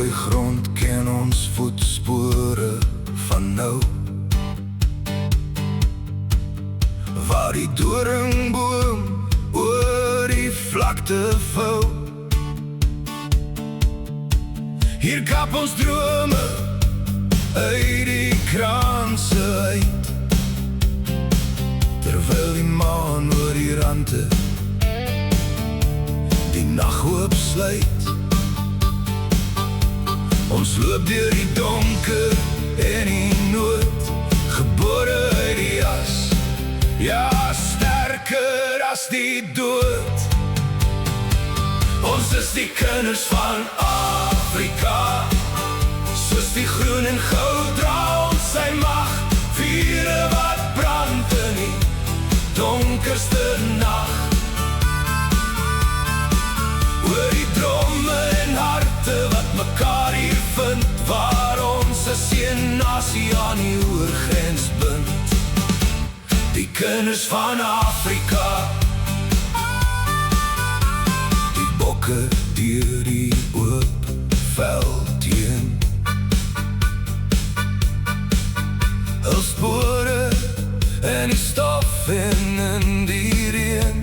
mooi grond ken ons voetspore van nou, waar die doringboom oor die vlakte vou. Hier kap ons drome uit die kraanse uit, terwyl die maan oor die rande die naghoop sluit. Ons loop deur die donker en die nood, gebore uit die as, ja, sterker as die dood. Ons is die kinders van Afrika, soos die groen en goud dra ons sy mag, vure wat brand in die donkerste nag. Oor die drome en harte wat mekaar hier vind, waar ons as een nasie aan die oorgrens bind. Die kinders van Afrika, die bokke deur die oop veld heen, hul spore en die stof in die reën,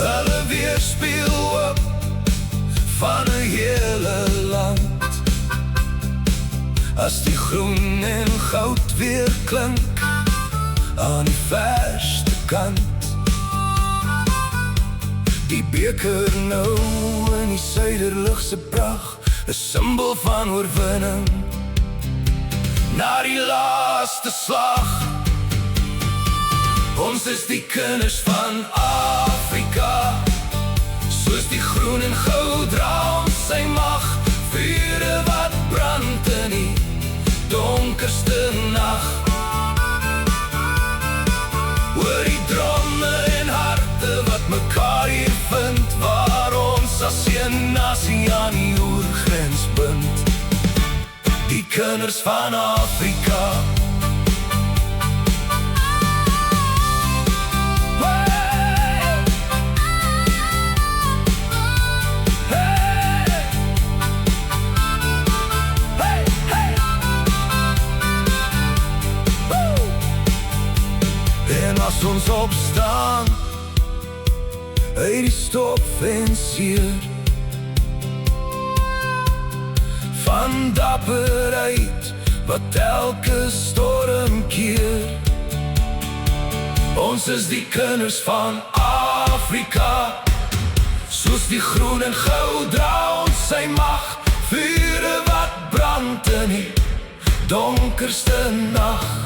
hulle weerspieël op van 'n hele land, as die groen en goud weer klink aan die verste kant. Die beker nou in die suiderligse pragt, 'n symbool van oorwinning na die laaste slag. Ons is die kinders van Afrika, soos die groen en goud dra ons sy mag, vure wat brand in die donkerste nag. Oor die drome en harte wat mekaar hier vind, waar ons as een nasie aan die oorgrens bind. Die kinders van Afrika. As ons opstaan uit die stof en seer van dapperheid wat elke storm keer, ons is die kinders van Afrika, soos die groen en goud dra ons sy mag, vure wat brand in die donkerste nag.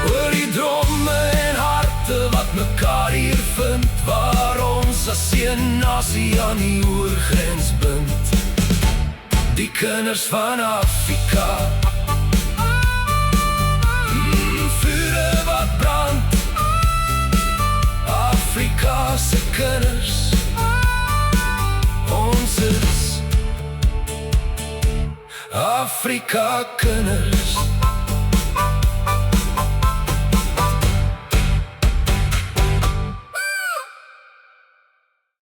Oor die drome en harte wat mekaar hier vind, waar ons as een nasie aan die oorgrens bind. Die kinders van Afrika. Vure wat brand, Afrika se kinders. Ons is Afrika kinders.